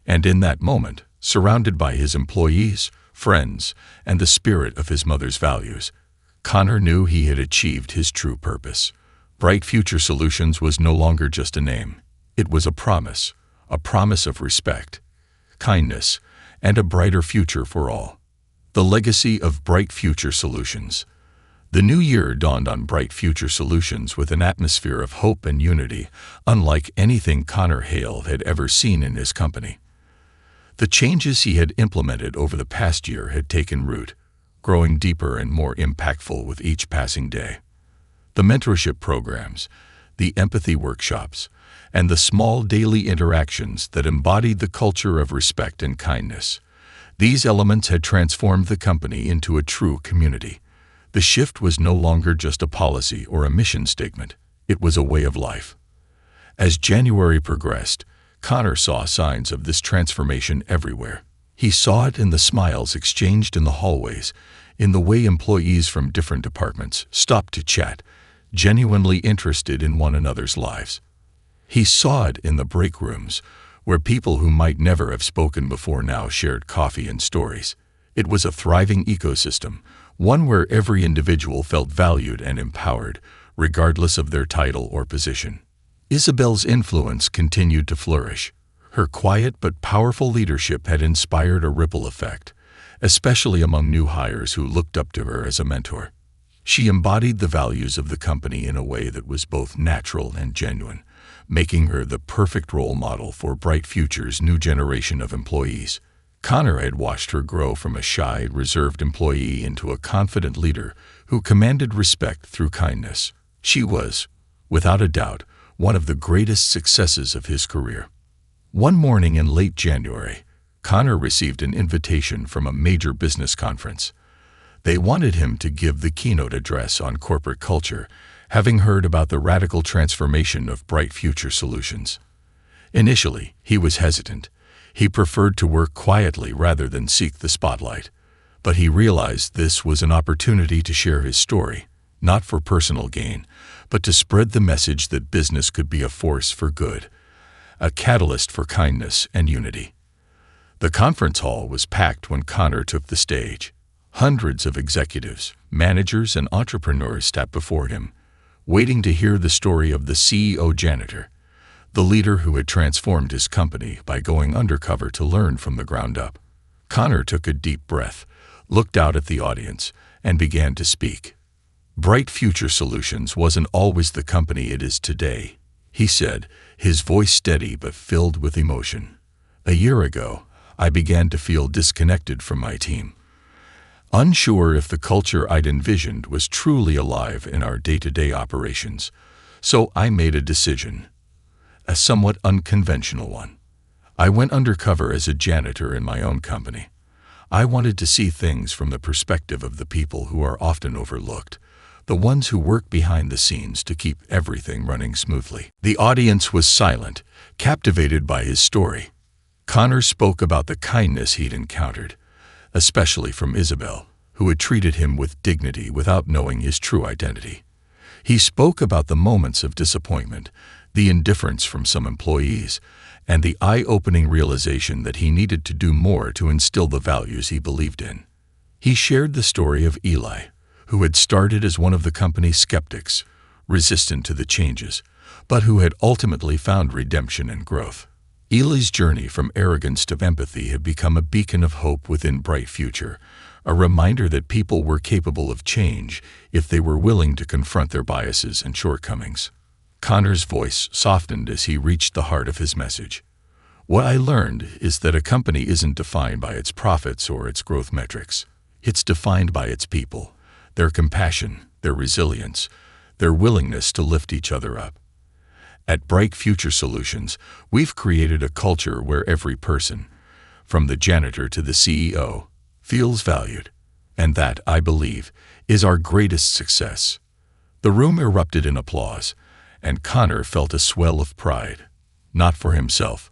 And in that moment, surrounded by his employees, friends, and the spirit of his mother's values, Connor knew he had achieved his true purpose. Bright Future Solutions was no longer just a name. It was a promise of respect, kindness, and a brighter future for all. The legacy of Bright Future Solutions. The new year dawned on Bright Future Solutions with an atmosphere of hope and unity, unlike anything Connor Hale had ever seen in his company. The changes he had implemented over the past year had taken root, growing deeper and more impactful with each passing day. The mentorship programs, the empathy workshops, and the small daily interactions that embodied the culture of respect and kindness. These elements had transformed the company into a true community. The shift was no longer just a policy or a mission statement. It was a way of life. As January progressed, Connor saw signs of this transformation everywhere. He saw it in the smiles exchanged in the hallways, in the way employees from different departments stopped to chat, genuinely interested in one another's lives. He saw it in the break rooms, where people who might never have spoken before now shared coffee and stories. It was a thriving ecosystem, one where every individual felt valued and empowered, regardless of their title or position. Isabel's influence continued to flourish. Her quiet but powerful leadership had inspired a ripple effect, especially among new hires who looked up to her as a mentor. She embodied the values of the company in a way that was both natural and genuine, making her the perfect role model for Bright Future's new generation of employees. Connor had watched her grow from a shy, reserved employee into a confident leader who commanded respect through kindness. She was, without a doubt, one of the greatest successes of his career. One morning in late January, Connor received an invitation from a major business conference. They wanted him to give the keynote address on corporate culture, having heard about the radical transformation of Bright Future Solutions. Initially, he was hesitant. He preferred to work quietly rather than seek the spotlight. But he realized this was an opportunity to share his story, not for personal gain, but to spread the message that business could be a force for good, a catalyst for kindness and unity. The conference hall was packed when Connor took the stage. Hundreds of executives, managers, and entrepreneurs sat before him, waiting to hear the story of the CEO Janitor, the leader who had transformed his company by going undercover to learn from the ground up. Connor took a deep breath, looked out at the audience, and began to speak. Bright Future Solutions wasn't always the company it is today, he said, his voice steady but filled with emotion. A year ago, I began to feel disconnected from my team, unsure if the culture I'd envisioned was truly alive in our day-to-day operations. So I made a decision, a somewhat unconventional one. I went undercover as a janitor in my own company. I wanted to see things from the perspective of the people who are often overlooked, the ones who work behind the scenes to keep everything running smoothly. The audience was silent, captivated by his story. Connor spoke about the kindness he'd encountered, especially from Isabel, who had treated him with dignity without knowing his true identity. He spoke about the moments of disappointment, the indifference from some employees, and the eye-opening realization that he needed to do more to instill the values he believed in. He shared the story of Eli, who had started as one of the company's skeptics, resistant to the changes, but who had ultimately found redemption and growth. Eli's journey from arrogance to empathy had become a beacon of hope within Bright Future, a reminder that people were capable of change if they were willing to confront their biases and shortcomings. Connor's voice softened as he reached the heart of his message. What I learned is that a company isn't defined by its profits or its growth metrics. It's defined by its people, their compassion, their resilience, their willingness to lift each other up. At Bright Future Solutions, we've created a culture where every person, from the janitor to the CEO, feels valued. And that, I believe, is our greatest success. The room erupted in applause, and Connor felt a swell of pride, not for himself,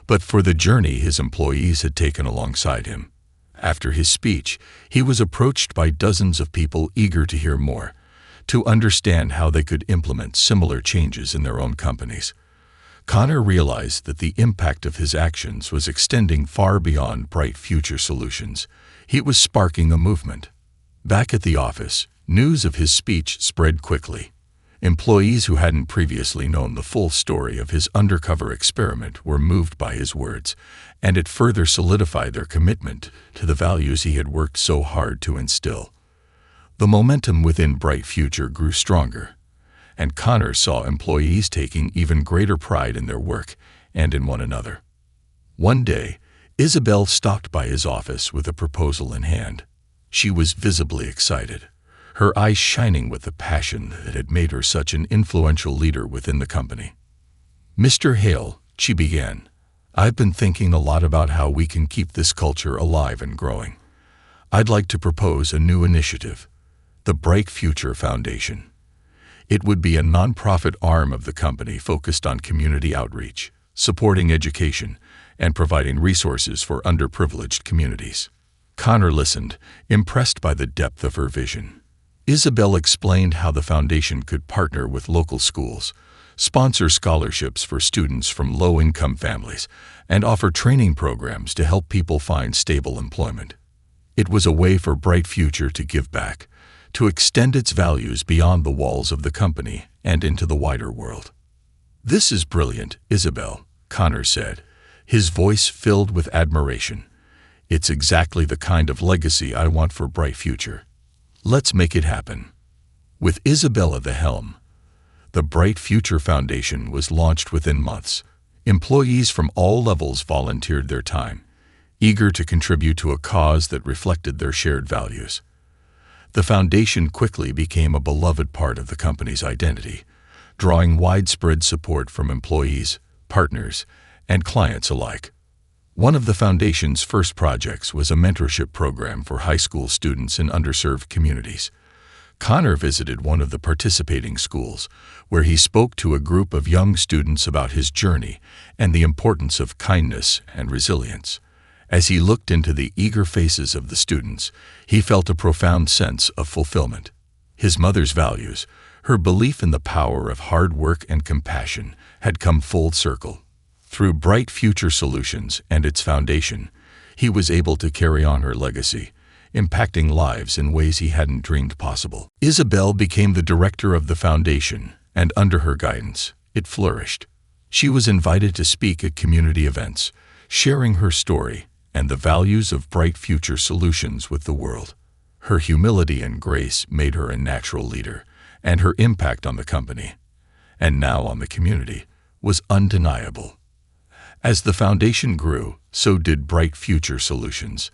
but for the journey his employees had taken alongside him. After his speech, he was approached by dozens of people eager to hear more, to understand how they could implement similar changes in their own companies. Connor realized that the impact of his actions was extending far beyond Bright Future Solutions. He was sparking a movement. Back at the office, news of his speech spread quickly. Employees who hadn't previously known the full story of his undercover experiment were moved by his words, and it further solidified their commitment to the values he had worked so hard to instill. The momentum within Bright Future grew stronger, and Connor saw employees taking even greater pride in their work and in one another. One day, Isabel stopped by his office with a proposal in hand. She was visibly excited, her eyes shining with the passion that had made her such an influential leader within the company. "Mr. Hale," she began, "I've been thinking a lot about how we can keep this culture alive and growing. I'd like to propose a new initiative, the Bright Future Foundation. It would be a nonprofit arm of the company focused on community outreach, supporting education, and providing resources for underprivileged communities. Connor listened, impressed by the depth of her vision. Isabel explained how the foundation could partner with local schools, sponsor scholarships for students from low-income families, and offer training programs to help people find stable employment. It was a way for Bright Future to give back, to extend its values beyond the walls of the company and into the wider world. "This is brilliant, Isabel," Connor said, his voice filled with admiration. "It's exactly the kind of legacy I want for Bright Future. Let's make it happen." With Isabel at the helm, the Bright Future Foundation was launched within months. Employees from all levels volunteered their time, eager to contribute to a cause that reflected their shared values. The foundation quickly became a beloved part of the company's identity, drawing widespread support from employees, partners, and clients alike. One of the foundation's first projects was a mentorship program for high school students in underserved communities. Connor visited one of the participating schools, where he spoke to a group of young students about his journey and the importance of kindness and resilience. As he looked into the eager faces of the students, he felt a profound sense of fulfillment. His mother's values, her belief in the power of hard work and compassion, had come full circle. Through Bright Future Solutions and its foundation, he was able to carry on her legacy, impacting lives in ways he hadn't dreamed possible. Isabel became the director of the foundation, and under her guidance, it flourished. She was invited to speak at community events, sharing her story and the values of Bright Future Solutions with the world. Her humility and grace made her a natural leader, and her impact on the company, and now on the community, was undeniable. As the foundation grew, so did Bright Future Solutions.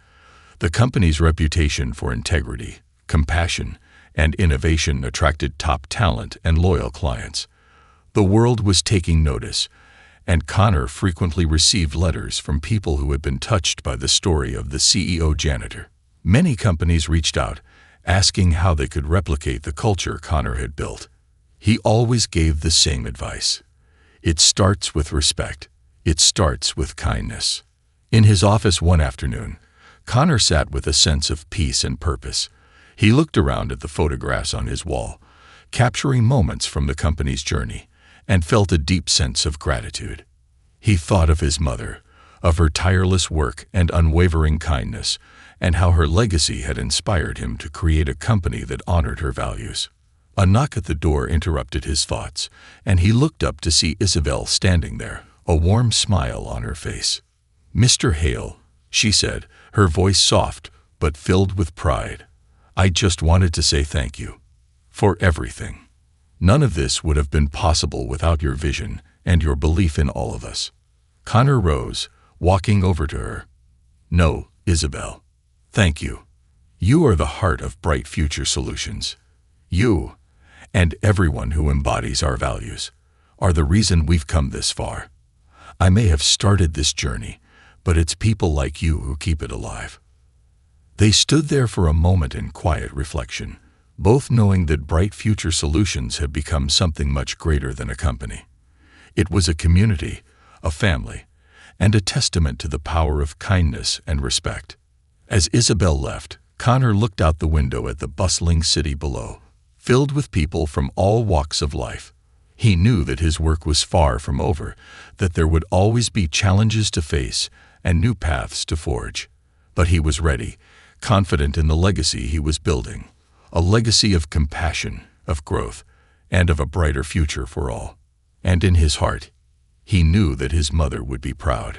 The company's reputation for integrity, compassion, and innovation attracted top talent and loyal clients. The world was taking notice, and Connor frequently received letters from people who had been touched by the story of the CEO Janitor. Many companies reached out, asking how they could replicate the culture Connor had built. He always gave the same advice. It starts with respect. It starts with kindness. In his office one afternoon, Connor sat with a sense of peace and purpose. He looked around at the photographs on his wall, capturing moments from the company's journey, and felt a deep sense of gratitude. He thought of his mother, of her tireless work and unwavering kindness, and how her legacy had inspired him to create a company that honored her values. A knock at the door interrupted his thoughts, and he looked up to see Isabel standing there, a warm smile on her face. "Mr. Hale," she said, her voice soft but filled with pride, "I just wanted to say thank you for everything. None of this would have been possible without your vision and your belief in all of us." Connor rose, walking over to her. "No, Isabel. Thank you. You are the heart of Bright Future Solutions. You, and everyone who embodies our values, are the reason we've come this far. I may have started this journey, but it's people like you who keep it alive." They stood there for a moment in quiet reflection, both knowing that Bright Future Solutions had become something much greater than a company. It was a community, a family, and a testament to the power of kindness and respect. As Isabel left, Connor looked out the window at the bustling city below, filled with people from all walks of life. He knew that his work was far from over, that there would always be challenges to face and new paths to forge. But he was ready, confident in the legacy he was building, a legacy of compassion, of growth, and of a brighter future for all. And in his heart, he knew that his mother would be proud.